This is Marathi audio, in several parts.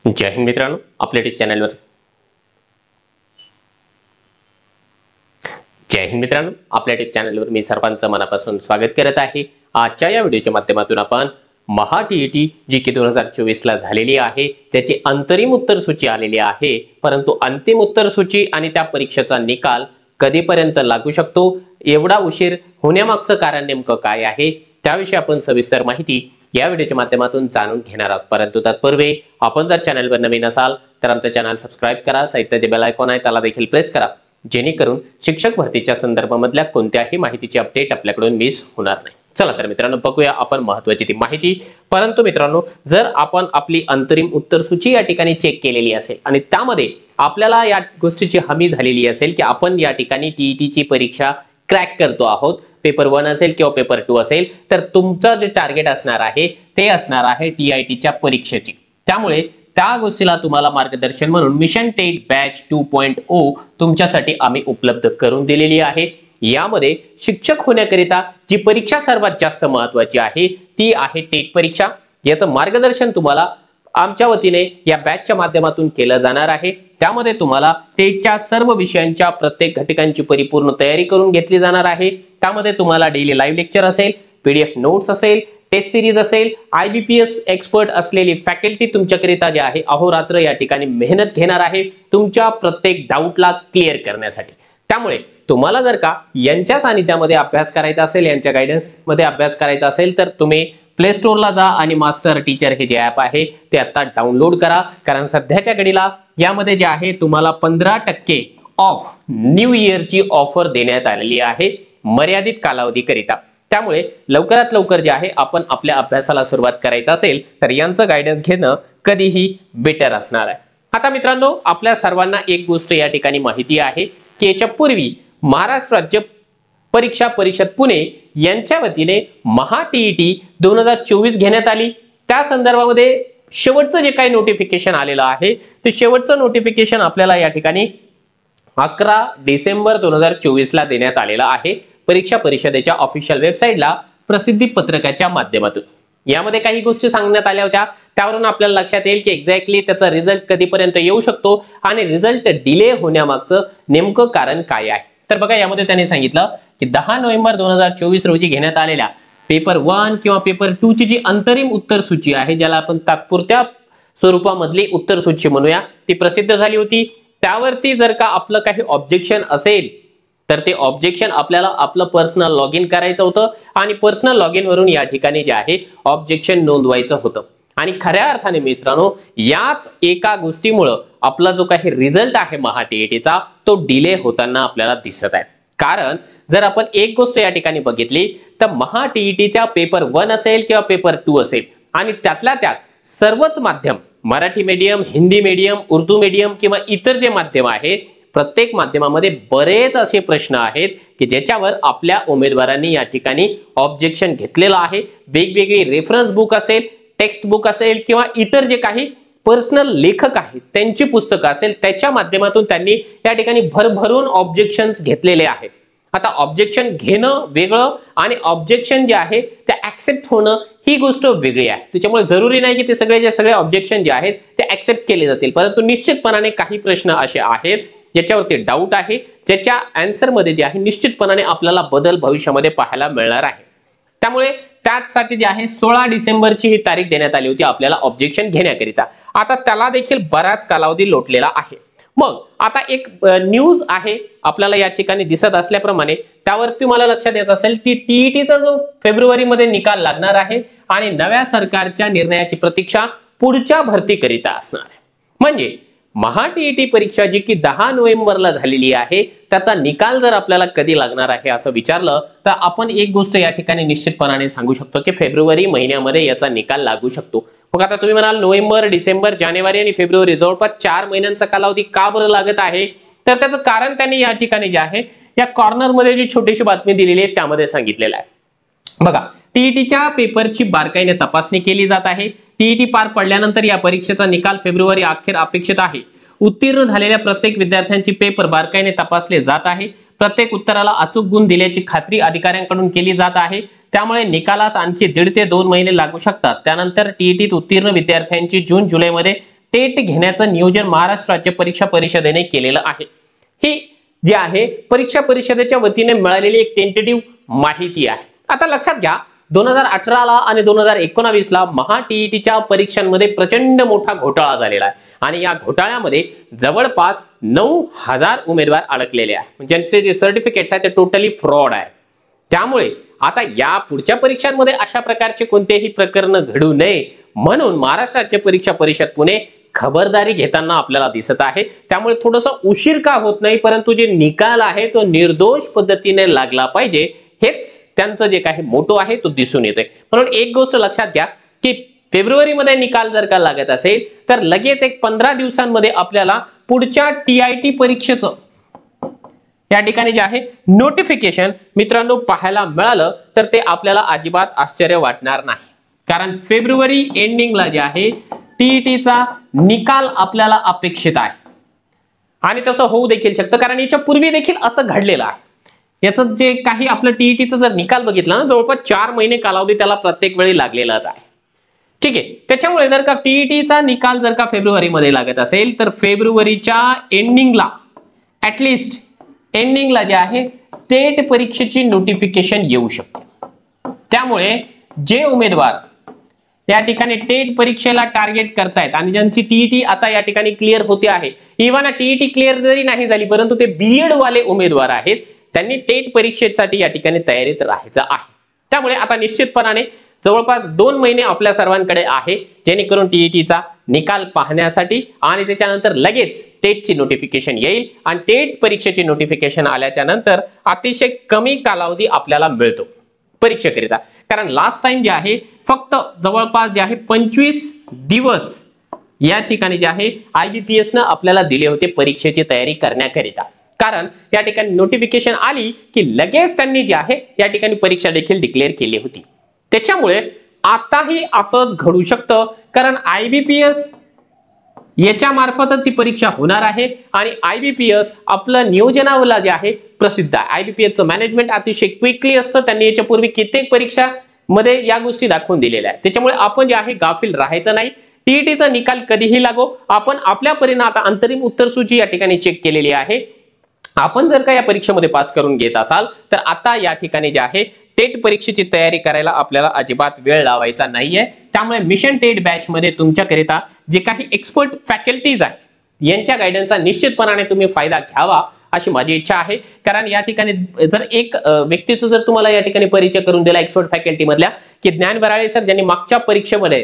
जय हिंद मित्रांनो, आपल्या यूट्यूब चॅनलवर मी सर्वांचं मनापासून स्वागत करत आहे। आजच्या या व्हिडिओच्या माध्यमातून आपण महा टीईटी जी की 2024 ला झालेली आहे त्याची अंतरिम उत्तर सूची आलेली आहे, परंतु अंतिम उत्तर सूची आणि त्या परीक्षेचा निकाल कधीपर्यंत लागू शकतो, एवढा उशीर होण्यामागचं कारण नेमकं काय आहे त्याविषयी आपण सविस्तर माहिती या व्हिडिओच्या माध्यमातून जाणून घेणार आहोत। परंतु तत्पूर्वी आपण जर चॅनलवर नवीन असाल तर आमचं चॅनल सबस्क्राइब करा, साइडचे जे बेल आयकॉन आहे त्याला देखील प्रेस करा, जेणेकरून शिक्षक भरतीच्या संदर्भामधल्या कोणत्याही माहितीची अपडेट आपल्याकडून मिस होणार नाही। चला तर मित्रांनो, बघूया आपण महत्त्वाची ती माहिती। परंतु मित्रांनो, जर आपण आपली अंतरिम उत्तर सूची या ठिकाणी चेक केलेली असेल आणि त्यामध्ये आपल्याला या गोष्टीची हमी झालेली असेल की आपण या ठिकाणी टीईटीची परीक्षा क्रॅक करतो आहोत, पेपर 1 असेल किंवा पेपर 2 असेल, तर तुमचं जे टार्गेट असणार आहे ते असणार आहे टीआयटीच्या परीक्षेची। त्यामुळे त्या गोष्टीला तुम्हाला मार्गदर्शन म्हणून मिशन टेट बॅच 2.0 तुमच्यासाठी आम्ही उपलब्ध करून दिलेली आहे। यामध्ये शिक्षक होण्याकरिता जी परीक्षा सर्वात जास्त महत्त्वाची आहे ती आहे टेट परीक्षा। याचं मार्गदर्शन तुम्हाला आमच्या वतीने या बॅचच्या माध्यमातून केलं जाणार आहे। त्यामध्ये तुम्हाला टेटच्या सर्व विषयांच्या प्रत्येक घटकांची परिपूर्ण तयारी करून घेतली जाणार आहे। त्यामध्ये तुम्हाला डेली लाईव्ह लेक्चर असेल, पीडीएफ नोट्स असेल, टेस्ट सिरीज असेल, आयबीपीएस एक्सपर्ट असलेली फॅकल्टी तुमच्याकरिता जे आहे अहोरात्र या ठिकाणी मेहनत घेणार आहे तुमच्या प्रत्येक डाऊटला क्लिअर करण्यासाठी। त्यामुळे तुम्हाला जर का यांच्या सानिध्यामध्ये अभ्यास करायचा असेल, यांच्या गायडन्स मध्ये अभ्यास करायचा असेल, तर तुम्ही प्ले स्टोअरला जा आणि मास्टर टीचर हे जे ॲप आहे ते आता डाउनलोड करा। कारण सध्याच्या घडीला यामध्ये जे आहे तुम्हाला 15% ऑफ न्यू इयरची ऑफर देण्यात आलेली आहे मर्यादित कालावधीकरिता। त्यामुळे लवकरात लवकर जे आहे आपण आपल्या अभ्यासाला सुरुवात करायचं असेल तर यांचं गायडन्स घेणं कधीही बेटर असणार आहे। आता मित्रांनो, आपल्या सर्वांना एक गोष्ट या ठिकाणी माहिती आहे की याच्या पूर्वी महाराष्ट्र राज्य परीक्षा परिषद पुणे यांच्या वतीने महा टीईटी 2024 घेण्यात आली। त्या संदर्भामध्ये शेवटचं जे काही नोटिफिकेशन आलेलं आहे ते शेवटचं नोटिफिकेशन आपल्याला या ठिकाणी 11 डिसेंबर 2024 ला देण्यात आलेलं आहे परीक्षा परिषदेच्या ऑफिशियल वेबसाईटला प्रसिद्धी पत्रकाच्या माध्यमातून। यामध्ये काही गोष्टी सांगण्यात आल्या होत्या, त्यावरून आपल्याला लक्षात येईल की एक्झॅक्टली त्याचा रिझल्ट कधीपर्यंत येऊ शकतो आणि रिझल्ट डिले होण्यामागचं नेमकं कारण काय आहे। तर बघा, यामध्ये त्यांनी सांगितलं की 10 नोव्हेंबर 2024 रोजी घेण्यात आलेल्या पेपर 1 किंवा पेपर 2 ची जी अंतरिम उत्तर सूची आहे, ज्याला आपण तात्पुरत्या स्वरूपामधली उत्तर सूची म्हणूया, ती प्रसिद्ध झाली होती। त्यावरती जर का आपलं काही ऑब्जेक्शन असेल तर ते ऑब्जेक्शन आपल्याला आपलं पर्सनल लॉग इन करायचं होतं आणि पर्सनल लॉग इन वरून या ठिकाणी जे आहे ऑब्जेक्शन नोंदवायचं होतं। आणि खऱ्या अर्थाने मित्रांनो, याच एका गोष्टीमुळे आपला जो काही रिझल्ट आहे महा टीईटीचा तो डिले होताना आपल्याला दिसत आहे। कारण जर आपण एक गोष्ट या ठिकाणी बघितली तर महा टीईटीच्या पेपर 1 असेल किंवा पेपर 2 असेल आणि त्यातल्या त्यात सर्वच माध्यम, Marathi medium, Hindi medium, Urdu medium किंवा इतर जे माध्यम आहे, प्रत्येक माध्यमामध्ये बरेच असे प्रश्न आहेत की ज्याच्यावर आपल्या उमेदवारांनी या ठिकाणी ऑब्जेक्शन घेतलेलं आहे। वेगवेगळी रेफरन्स बुक असेल, टेक्स्ट बुक असेल किंवा इतर जे काही पर्सनल लेखक आहेत त्यांची पुस्तकं असेल, त्याच्या माध्यमातून त्यांनी या ठिकाणी भरभरून ऑब्जेक्शन्स घेतलेले आहेत। आता ऑब्जेक्शन घेणं वेगळं आणि ऑब्जेक्शन जे आहे ते ऍक्सेप्ट होणं ही गोष्ट वेगळी आहे। त्याच्यामुळे जरुरी नाही की ते सगळे ऑब्जेक्शन जे आहेत ते ऍक्सेप्ट केले जातील, परंतु निश्चितपणाने काही प्रश्न असे आहेत ज्याच्यावरती डाऊट आहे, ज्याच्या आन्सर मध्ये जे आहे निश्चितपणाने आपल्याला बदल भविष्यामध्ये पाहायला मिळणार आहे। त्यामुळे त्यासाठी जे आहे 16 डिसेंबरची ही तारीख देण्यात आली होती आपल्याला ऑब्जेक्शन घेण्याकरिता। आता त्याला देखील बराच कालावधी लोटलेला आहे। मग आता एक न्यूज आहे आपल्याला या ठिकाणी दिसत असल्याप्रमाणे, त्यावरती मला लक्षात येत असेल की टीईटीचा जो फेब्रुवारीमध्ये निकाल लागणार आहे आणि नव्या सरकारच्या निर्णयाची प्रतीक्षा पुढच्या भरतीकरिता असणार आहे। म्हणजे महा टीईटी परीक्षा जी की 10 नोव्हेंबरला झालेली आहे त्याचा निकाल जर आपल्याला कधी लागणार आहे असं विचारलं तर आपण एक गोष्ट या ठिकाणी निश्चितपणाने सांगू शकतो की फेब्रुवारी महिन्यामध्ये याचा निकाल लागू शकतो। मग आता तुम्ही म्हणाल नोव्हेंबर, डिसेंबर, जानेवारी आणि फेब्रुवारी जवळपास 4 महिन्यांचा कालावधी का बरं लागत आहे, तर त्याचं कारण त्यांनी या ठिकाणी जे आहे या कॉर्नर मध्ये जी छोटीशी बातमी दिलेली आहे त्यामध्ये सांगितलेलं आहे। बघा, टीईटीच्या पेपरची बारकाईने तपासणी केली जात आहे। टीईटी पार पडल्यानंतर या परीक्षेचा निकाल फेब्रुवारी अखेर अपेक्षित आहे। उत्तीर्ण झालेल्या प्रत्येक विद्यार्थ्यांची पेपर बारकाईने तपासले जात आहे। प्रत्येक उत्तराला अचूक गुण दिल्याची खात्री अधिकाऱ्यांकडून केली जात आहे। त्यामुळे निकालास आणखी 1.5 ते 2 महिने लागू शकतात। त्यानंतर टीईटीत उत्तीर्ण विद्यार्थ्यांची जून जुलैमध्ये टेट घेण्याचं नियोजन महाराष्ट्र राज्य परीक्षा परिषदेने केलेलं आहे। ही जी आहे परीक्षा परिषदेच्या वतीने मिळालेली एक टेंटेटिव्ह माहिती आहे। आता लक्षात घ्या 2018 ला आणि 2019 ला महा टीईटीच्या परीक्षांमध्ये प्रचंड मोठा घोटाळा झालेला आहे आणि या घोटाळ्यामध्ये जवळपास 9000 उमेदवार अडकलेले आहेत, ज्यांचे जे सर्टिफिकेट्स आहेत ते टोटली फ्रॉड आहे। त्यामुळे आता या पुढच्या परीक्षांमध्ये अशा प्रकारचे कोणतेही प्रकरण घडू नये म्हणून महाराष्ट्र राज्य परीक्षा परिषद पुणे खबरदारी घेताना आपल्याला दिसत आहे। त्यामुळे थोडंसं उशीर का होत नाही, परंतु जे निकाल आहे तो निर्दोष पद्धतीने लागला पाहिजे हेच त्यांचं जे काही मोटो आहे तो दिसून येतोय। म्हणून एक गोष्ट लक्षात घ्या की फेब्रुवारीमध्ये निकाल जर का लागत असेल तर लगेच एक 15 दिवसांमध्ये आपल्याला पुढच्या टीआयटी परीक्षेचं या ठिकाणी जे आहे नोटिफिकेशन मित्रांनो पाहायला मिळालं तर ते आपल्याला अजिबात आश्चर्य वाटणार नाही, कारण फेब्रुवारी एंडिंगला जे आहे टीईटीचा निकाल आपल्याला अपेक्षित आहे आणि तसं होऊ देखील शकतं, कारण याच्या पूर्वी देखील असं घडलेलं आहे। याचं जे काही आपलं टीईटीचा जर निकाल बघितला ना जवळपास 4 महिने कालावधी त्याला प्रत्येक वेळी लागलेलाच आहे। ठीक आहे, त्याच्यामुळे जर का टीईटीचा निकाल जर का फेब्रुवारीमध्ये लागत असेल तर फेब्रुवारीच्या एंडिंगला ऍटलिस्ट एंडिंगला जे आहे टेट परीक्षेची नोटिफिकेशन येऊ शकते। त्यामुळे जे उमेदवार या ठिकाणी टेट परीक्षेला टार्गेट करतायत आणि ज्यांची टीईटी आता या ठिकाणी क्लिअर होते आहे, इव्हन टीईटी क्लिअर जरी नाही झाली परंतु ते बीएड वाले उमेदवार आहेत त्यांनी टेट परीक्षेसाठी या ठिकाणी तयारीत राहायचं आहे। त्यामुळे आता निश्चितपणाने जवळपास 2 महिने आपल्या सर्वांकडे आहे जेणेकरून टीईटीचा निकाल पाहण्यासाठी आणि त्याच्यानंतर लगेच टेटची नोटिफिकेशन येईल आणि टेट परीक्षेची नोटिफिकेशन आल्याच्या नंतर अतिशय कमी कालावधी आपल्याला मिळतो परीक्षेकरिता, कारण लास्ट टाइम जे आहे फक्त जवळपास जे आहे 25 दिवस या ठिकाणी जे आहे IBPS ने आपल्याला दिले होते परीक्षेची तयारी करण्याकरिता, कारण या ठिकाणी नोटिफिकेशन आली की लगेच त्यांनी जे आहे या ठिकाणी परीक्षा देखील डिक्लेअर केली होती। त्याच्यामुळे आताही असंच घडू शकतं, कारण IBPS याच्या मार्फतच ही परीक्षा होणार आहे आणि IBPS आपलं नियोजनावला जे आहे प्रसिद्ध आहे। IBPS चं मॅनेजमेंट अतिशय क्विकली असतं, त्यांनी याच्या पूर्वी कित्येक परीक्षा मध्ये या गोष्टी दाखवून दिलेल्या आहेत। त्याच्यामुळे आपण जे आहे गाफील राहायचं नाही। टीईटीचा निकाल कधीही लागो, आपण आपल्या परीने आता अंतरिम उत्तर सूची या ठिकाणी चेक केलेली आहे। आपण जर का या परीक्षेमध्ये पास करून घेत असाल तर आता या ठिकाणी जे आहे टेट परीक्षेची तयारी करायला आपल्याला अजिबात वेळ लावायचा नाहीये। त्यामुळे मिशन टेट बॅच मध्ये तुमच्याकरिता जे काही एक्सपर्ट फॅकल्टीज आहेत यांच्या गायडन्सचा निश्चितपणाने तुम्ही फायदा घ्यावा अशी माझी इच्छा आहे, कारण या ठिकाणी जर एक व्यक्तीचं जर तुम्हाला या ठिकाणी परिचय करून दिला एक्सपर्ट फॅकल्टी मधल्या की ज्ञान वराळे सर, ज्यांनी मागच्या परीक्षेमध्ये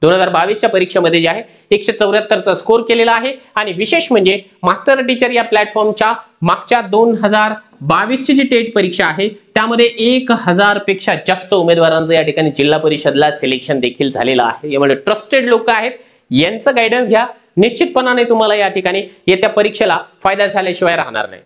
2022च्या परीक्षेमध्ये जे आहे 174चा स्कोर केलेला आहे आणि विशेष म्हणजे मास्टर टीचर या प्लॅटफॉर्मच्या मागच्या 2022ची जी टेट परीक्षा आहे त्यामध्ये 1000 पेक्षा जास्त उमेदवारांचं या ठिकाणी जिल्हा परिषदला सिलेक्शन देखील झालेलं आहे। यामुळे ट्रस्टेड लोक आहेत, यांचं गायडन्स घ्या, निश्चितपणाने तुम्हाला या ठिकाणी येत्या परीक्षेला फायदा झाल्याशिवाय राहणार नाही।